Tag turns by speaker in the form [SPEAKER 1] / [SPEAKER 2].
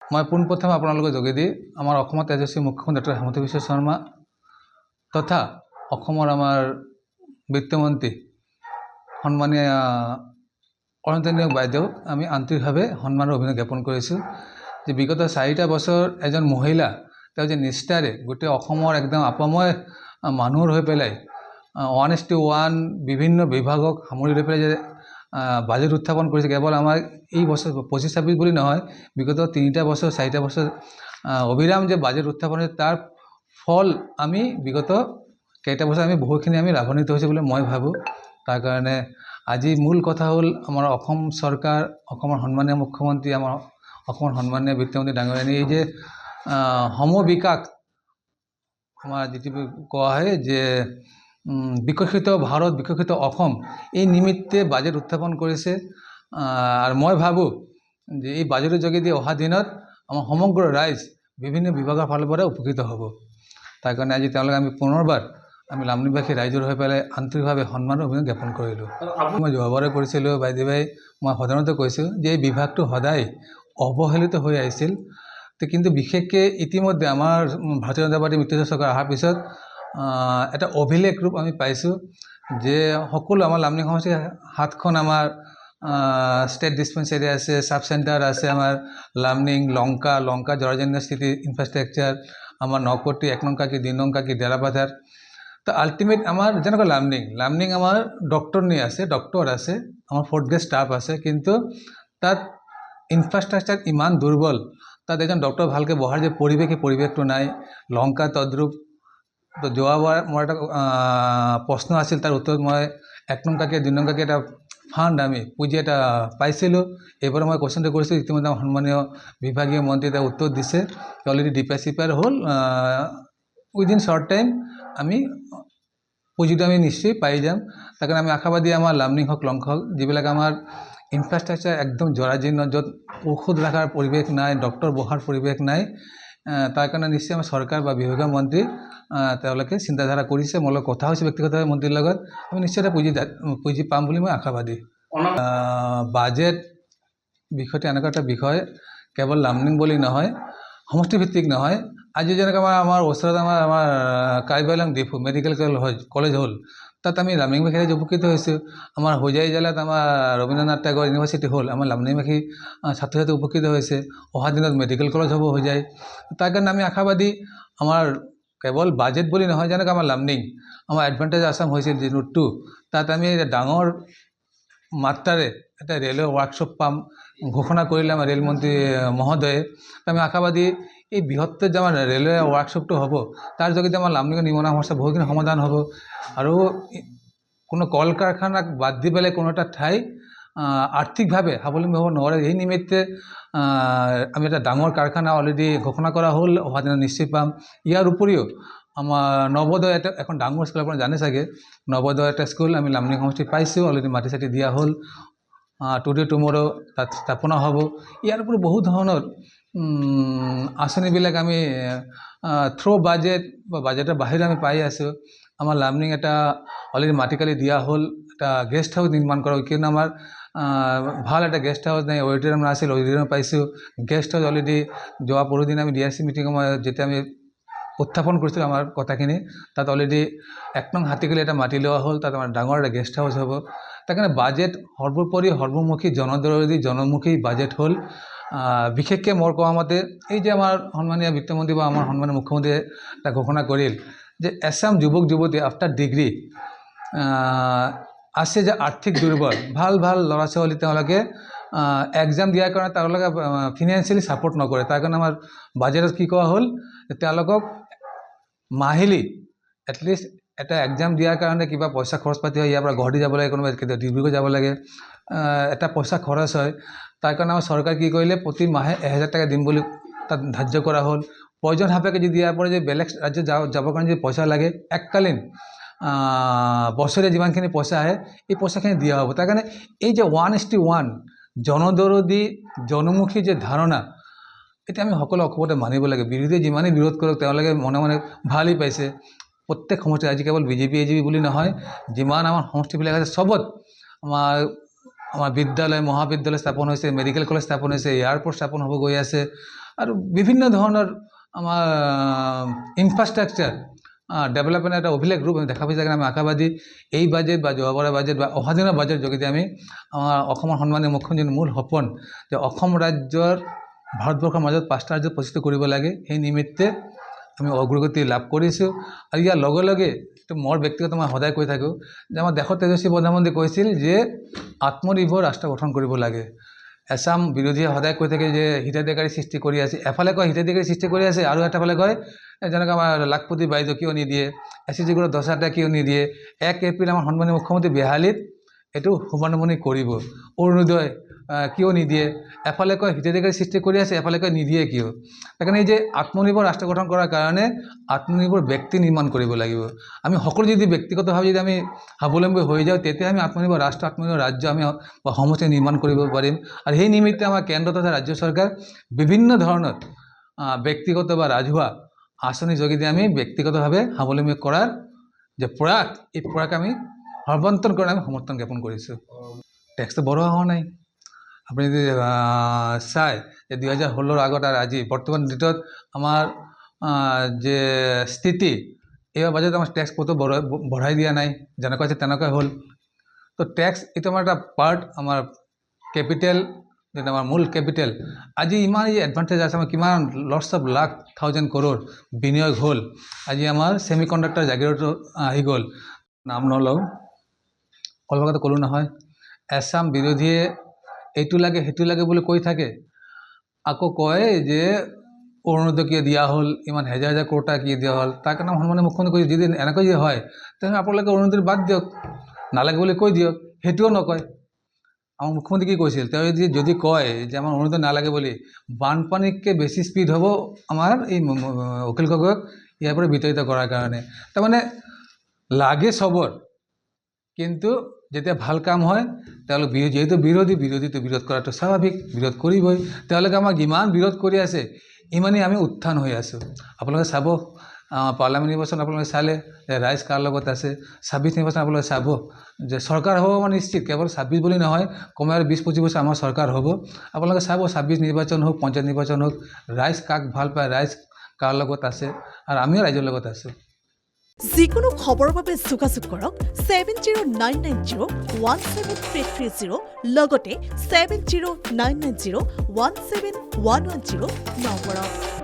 [SPEAKER 1] মই পোনপ্ৰথমে আপোনালোকৰ যোগেদি আমাৰ অসমৰ তেজস্বী মুখ্যমন্ত্ৰী ডক্টৰ হিমন্ত বিশ্ব শৰ্মা তথা অসমৰ আমাৰ বিত্তমন্ত্ৰী সন্মানীয় অৰুণোদয় বাইদেউ আমি আন্তৰিকভাৱে সন্মানৰ অভিনন্দন জ্ঞাপন কৰিছোঁ যে বিগত 4টা বছৰ এজন মহিলা তেওঁ যে নিষ্ঠাৰে গোটেই অসমৰ একদম আপময় মানুহৰ হৈ পেলাই 1:1 বিভিন্ন বিভাগক সামৰি লৈ পেলাই যে বাজেট উত্থাপন কৰিছে। কেৱল আমাৰ এই বছৰ 25-26 বুলি নহয়, বিগত 3টা বছৰ 4টা বছৰ অবিৰাম যে বাজেট উত্থাপন হৈছে তাৰ ফল আমি বিগত কেইটা বছৰ আমি বহুখিনি আমি লাভান্বিত হৈছে বুলি মই ভাবোঁ। তাৰ কাৰণে আজি মূল কথা হ'ল আমাৰ অসম চৰকাৰ, অসমৰ সন্মানীয় মুখ্যমন্ত্ৰী, আমাৰ অসমৰ সন্মানীয় বিত্তমন্ত্ৰী ডাঙৰীয়ানী এই যে সমবিকাশ আমাৰ যিটো কোৱা হয় যে বিকশিত ভাৰত, বিকশিত অসম এই নিমিত্তে বাজেট উত্থাপন কৰিছে। আৰু মই ভাবোঁ যে এই বাজেটেৰ যোগেদি অহা দিনত আমাৰ সমগ্ৰ ৰাইজ বিভিন্ন বিভাগৰ ফালৰ পৰা উপকৃত হ'ব। তাৰ কাৰণে আজি তেওঁলোকে আমি পুনৰবাৰ আমি লামডিংবাসী ৰাইজৰ হৈ পেলাই আন্তৰিকভাৱে সন্মানৰ অভিনন্দন জ্ঞাপন কৰিলোঁ। মই যোৱাবাৰে কৰিছিলোঁ বাইদেৱে, মই সাধাৰণতে কৈছোঁ যে এই বিভাগটো সদায় অৱহেলিত হৈ আহিছিল। কিন্তু বিশেষকৈ ইতিমধ্যে আমাৰ ভাৰতীয় জনতা পাৰ্টী মিত্ৰজোঁট চৰকাৰ অহাৰ পিছত এটা অভিলেখ ৰূপ আমি পাইছোঁ যে সকলো আমাৰ লামডিং সমষ্টিৰ 7খন আমাৰ ষ্টেট ডিছপেঞ্চাৰী আছে, চাব চেণ্টাৰ আছে, আমাৰ লামডিং, লংকা জৰাজীৰ্ণ স্থিতি ইনফ্ৰাষ্ট্ৰাকচাৰ, আমাৰ নকটি, 1 নং কাকি, 2 নং কাকি, ডেৰাবাথাৰ। তো আল্টিমেট আমাৰ যেনেকৈ লামডিং আমাৰ ডক্টৰ আছে, আমাৰ 4th গ্ৰেড ষ্টাফ আছে, কিন্তু তাত ইনফ্ৰাষ্ট্ৰাকচাৰ ইমান দুৰ্বল, তাত এজন ডক্টৰ ভালকৈ বহাৰ যে পৰিৱেশ, সেই পৰিৱেশটো নাই। লংকা তদ্ৰূপ। তো যোৱাবাৰ মোৰ এটা প্ৰশ্ন আছিল, তাৰ উত্তৰত মই 1 নং কাকি, 2 নং কাকি এটা ফাণ্ড আমি পুঁজি এটা পাইছিলোঁ। এইবাৰ মই কুৱেশ্যনটো কৰিছোঁ, ইতিমধ্যে আমাৰ সন্মানীয় বিভাগীয় মন্ত্ৰী এটা উত্তৰ দিছে, অলৰেডি ডিপাৰ হ'ল। উইদিন শ্বৰ্ট টাইম আমি পুঁজিটো আমি নিশ্চয় পাই যাম। তাৰ কাৰণে আমি আশাবাদী আমাৰ লামডিং হওক, লংকা হওক, যিবিলাক আমাৰ ইনফ্ৰাষ্ট্ৰাকচাৰ একদম জৰাজীৰ্ণ, য'ত ঔষধ ৰখাৰ পৰিৱেশ নাই, ডক্টৰ বহাৰ পৰিৱেশ নাই, তাৰ কাৰণে নিশ্চয় আমাৰ চৰকাৰ বা বিভাগীয় মন্ত্ৰী তেওঁলোকে চিন্তাধাৰা কৰিছে। মোৰ লগত কথা হৈছে ব্যক্তিগতভাৱে মন্ত্ৰীৰ লগত, আমি নিশ্চয় এটা পুঁজি পাম বুলি মই আশাবাদী। বাজেট বিষয়টো এনেকুৱা এটা বিষয়, কেৱল লামডিং বুলি নহয়, সমষ্টিভিত্তিক নহয়। আজি যেনেকৈ আমাৰ ওচৰত আমাৰ কাৰ্বি আংলং ডিফু মেডিকেল কলেজ হ'ল, তাত আমি লামডিংবাসী ৰাইজ উপকৃত হৈছোঁ। আমাৰ হোজাই জিলাত আমাৰ ৰবীন্দ্ৰনাথ টেগৰ ইউনিভাৰ্চিটি হ'ল, আমাৰ লামডিংবাসী ছাত্ৰ ছাত্ৰী উপকৃত হৈছে। অহা দিনত মেডিকেল কলেজ হ'ব হোজাই। তাৰ কাৰণে আমি আশাবাদী। আমাৰ কেৱল বাজেট বুলি নহয়, যেনেকৈ আমাৰ লামডিং, আমাৰ এডভান্টেজ আছাম হৈছিল যি নোট 2, তাত আমি ডাঙৰ মাত্ৰাৰে এটা ৰেলৱে ৱৰ্কশ্বপ পাম ঘোষণা কৰিলে আমাৰ ৰেলমন্ত্ৰী মহোদয়ে। আমি আশাবাদী এই বৃহত্তৰ যে আমাৰ ৰেলৱে ৱৰ্কশ্বপটো হ'ব, তাৰ যোগেদি আমাৰ লামডিঙৰ নিবনুৱা সমস্যা বহুখিনি সমাধান হ'ব। আৰু কোনো কল কাৰখানাক বাদ দি পেলাই কোনো এটা ঠাই আৰ্থিকভাৱে স্বাৱলম্বী হ'ব নোৱাৰে। এই নিমিত্তে আমি এটা ডাঙৰ কাৰখানা অলৰেডি ঘোষণা কৰা হ'ল, অহা দিনত নিশ্চয় পাম। ইয়াৰ উপৰিও আমাৰ নৱোদয় এখন ডাঙৰ স্কুল, আপুনি জানে চাগে, নৱোদয় এটা স্কুল আমি লামডিং সমষ্টিত পাইছোঁ, অলৰেডি মাটি চাটি দিয়া হ'ল। টুডে টুমৰো তাত স্থাপনা হ'ব। ইয়াৰ উপৰি বহু ধৰণৰ আঁচনিবিলাক আমি বাজেট বা বাজেটৰ বাহিৰে আমি পাই আছোঁ। আমাৰ লামডিং এটা অলৰেডি মাটিকালি দিয়া হ'ল, এটা গেষ্ট হাউচ নিৰ্মাণ কৰা হ'ল, কিয়নো আমাৰ ভাল এটা গেষ্ট হাউচ নাই, অডিটৰিয়াম নাছিল, অডিটৰিয়াম পাইছোঁ। গেষ্ট হাউচ অলৰেডি যোৱা পৰহিদিন আমি DRC মিটিঙৰ যেতিয়া আমি উত্থাপন কৰিছিলোঁ আমাৰ কথাখিনি, তাত অলৰেডি 1 নং হাতীকালি এটা মাটি লোৱা হ'ল, তাত আমাৰ ডাঙৰ এটা গেষ্ট হাউচ হ'ব। তাৰ কাৰণে বাজেট সৰ্বোপৰি সৰ্বমুখী, জনদৰদী, জনমুখী বাজেট হ'ল। বিশেষকৈ মোৰ কোৱা মতে এই যে আমাৰ সন্মানীয় বিত্তমন্ত্ৰী বা আমাৰ সন্মানীয় মুখ্যমন্ত্ৰীয়ে এটা ঘোষণা কৰিল যে এছাম যুৱক যুৱতী আফটাৰ ডিগ্ৰী আছে যে আৰ্থিক দুৰ্বল, ভাল ল'ৰা ছোৱালী তেওঁলোকে এক্সাম দিয়াৰ কাৰণে তেওঁলোকে ফিনান্সিয়েলি ছাপোৰ্ট নকৰে। তাৰ কাৰণে আমাৰ বাজেটত কি কোৱা হ'ল, তেওঁলোকক মাহিলী এটলিষ্ট এটা এক্সাম দিয়াৰ কাৰণে কিবা পইচা খৰচ পাতি হয়, ইয়াৰ পৰা গুৱাহাটী যাব লাগে, কোনোবাই ডিব্ৰুগড় যাব লাগে, এটা পইচা খৰচ হয়। তাৰ কাৰণে আমাৰ চৰকাৰে কি কৰিলে, প্ৰতি মাহে 1000 টকা দিম বুলি তাত ধাৰ্য কৰা হ'ল। প্ৰয়োজন সাপেক্ষে যদি ইয়াৰ পৰা যদি বেলেগ ৰাজ্যত যাবৰ কাৰণে যদি পইচা লাগে, এককালীন বছৰে যিমানখিনি পইচা আহে এই পইচাখিনি দিয়া হ'ব। তাৰ কাৰণে এই যে 1:1 জনদৰদী, জনমুখী যে ধাৰণা, এতিয়া আমি সকলো অসমতে মানিব লাগে। বিৰোধীয়ে যিমানেই বিৰোধ কৰক, তেওঁলোকে মনে মনে ভালেই পাইছে। প্ৰত্যেক সমষ্টি, আজি কেৱল বিজেপি AJP বুলি নহয়, যিমান আমাৰ সমষ্টিবিলাক আছে চবত আমাৰ বিদ্যালয়, মহাবিদ্যালয় স্থাপন হৈছে, মেডিকেল কলেজ স্থাপন হৈছে, এয়াৰপৰ্ট স্থাপন হ'ব গৈ আছে। আৰু বিভিন্ন ধৰণৰ আমাৰ ইনফ্ৰাষ্ট্ৰাকচাৰ ডেভেলপমেণ্ট এটা অভিলেখ ৰূপ আমি দেখা পাইছে কাৰণে আমি আশাবাদী এই বাজেট বা যোৱাবাৰৰ বাজেট বা অহা দিনৰ বাজেট যোগেদি আমি আমাৰ অসমৰ সন্মানীয় মুখ্যমন্ত্ৰীৰ মূল সপোন যে অসম ৰাজ্যৰ ভাৰতবৰ্ষৰ মাজত 5টা ৰাজ্য প্ৰতিষ্ঠিত কৰিব লাগে সেই নিমিত্তে আমি অগ্ৰগতি লাভ কৰিছোঁ আৰু ইয়াৰ লগে লগে এইটো মোৰ ব্যক্তিগত মই সদায় কৈ থাকোঁ যে আমাৰ দেশৰ তেজস্বী প্ৰধানমন্ত্ৰী কৈছিল যে আত্মনিৰ্ভৰ ৰাষ্ট্ৰ গঠন কৰিব লাগে এছাম বিৰোধীয়ে সদায় কৈ থাকে যে হিতাধিকাৰী সৃষ্টি কৰি আছে এফালে কয় হিতাধিকাৰী সৃষ্টি কৰি আছে আৰু এটাফালে কয় যেনেকৈ আমাৰ লাখপতি বাইদেউ কিয় নিদিয়ে SCG গ্ৰুপৰ 10,000 কিয় নিদিয়ে 1 এপ্ৰিল আমাৰ সন্মানীয় মুখ্যমন্ত্ৰী বেহালীত এইটো শুভাৰম্ভণি কৰিব অৰুণোদয় কিয় নিদিয়ে এফালে কয় হিতাধিকাৰী সৃষ্টি কৰি আছে এফালে কয় নিদিয়ে কিয় সেইকাৰণে এই যে আত্মনিৰ্ভৰ ৰাষ্ট্ৰ গঠন কৰাৰ কাৰণে আত্মনিৰ্ভৰ ব্যক্তি নিৰ্মাণ কৰিব লাগিব আমি সকলো যদি ব্যক্তিগতভাৱে যদি আমি স্বাৱলম্বী হৈ যাওঁ তেতিয়া আমি আত্মনিৰ্ভৰ ৰাষ্ট্ৰ আত্মনিৰ্ভৰ ৰাজ্য আমি সমষ্টি নিৰ্মাণ কৰিব পাৰিম আৰু সেই নিমিত্তে আমাৰ কেন্দ্ৰ তথা ৰাজ্য চৰকাৰ বিভিন্ন ধৰণৰ ব্যক্তিগত বা ৰাজহুৱা আঁচনি যোগেদি আমি ব্যক্তিগতভাৱে স্বাৱলম্বী কৰাৰ যে প্ৰয়াস এই প্ৰয়াস আমি সৰ্বান্তৰকৰণে আমি সমৰ্থন জ্ঞাপন কৰিছোঁ টেক্সটো বঢ়োৱা হোৱা নাই আপুনি যদি চাই যে 2016 আগত আৰু আজি বৰ্তমান ডেটত আমাৰ যে স্থিতি এইবাৰ বাজেট আমাৰ টেক্স ক'তো বঢ়াই দিয়া নাই যেনেকুৱা আছে তেনেকুৱাই হ'ল তো টেক্স এইটো আমাৰ এটা পাৰ্ট আমাৰ কেপিটেল যেটা আমাৰ মূল কেপিটেল আজি ইমান এই এডভান্টেজ আছে আমাৰ কিমান লটছ অফ লাখ 1000 crore বিনিয়োগ হ'ল আজি আমাৰ ছেমি কণ্ডাক্টৰ জাগিৰতো আহি গ'ল নাম নলওঁ অলপ আগতে ক'লোঁ নহয় এছাম বিৰোধীয়ে এইটো লাগে সেইটো লাগে বুলি কৈ থাকে আকৌ কয় যে অৰুণোদয় কিয় দিয়া হ'ল ইমান হাজাৰ হাজাৰ কোটি কিয় দিয়া হ'ল তাৰ কাৰণে সন্মানীয় মুখ্যমন্ত্ৰী যদি এনেকৈ যদি হয় তেন্তে আপোনালোকে অৰুণোদয় বাদ দিয়ক নালাগে বুলি কৈ দিয়ক সেইটোও নকয় আমাৰ মুখ্যমন্ত্ৰী কি কৈছিল তেওঁ যদি কয় যে আমাৰ অৰুণোদয় নালাগে বুলি বানপানীতকৈ বেছি স্পীড হ'ব আমাৰ এই অখিল গগৈক ইয়াৰ পৰা বিতাড়িত কৰাৰ কাৰণে তাৰমানে লাগে চবৰ কিন্তু যেতিয়া ভাল কাম হয় তেওঁলোক যেহেতু বিৰোধীটো বিৰোধ কৰাটো স্বাভাৱিক বিৰোধ কৰিবই তেওঁলোকে আমাক যিমান বিৰোধ কৰি আছে ইমানেই আমি উত্থান হৈ আছোঁ আপোনালোকে চাব পাৰ্লামেণ্ট নিৰ্বাচন আপোনালোকে চালে যে ৰাইজ কাৰ লগত আছে 26 নিৰ্বাচন আপোনালোকে চাব যে চৰকাৰ হ'ব আমাৰ নিশ্চিত কেৱল 26 বুলি নহয় কমে আৰু 20-25 বছৰ আমাৰ চৰকাৰ হ'ব আপোনালোকে চাব 26 নিৰ্বাচন হওক পঞ্চায়ত নিৰ্বাচন হওক ৰাইজ কাক ভাল পায় ৰাইজ কাৰ লগত আছে আৰু আমিও ৰাইজৰ লগত আছোঁ
[SPEAKER 2] যিকোনো খবৰৰ বাবে যোগাযোগ কৰক 7099017330 লগতে 7099017110 নম্বৰত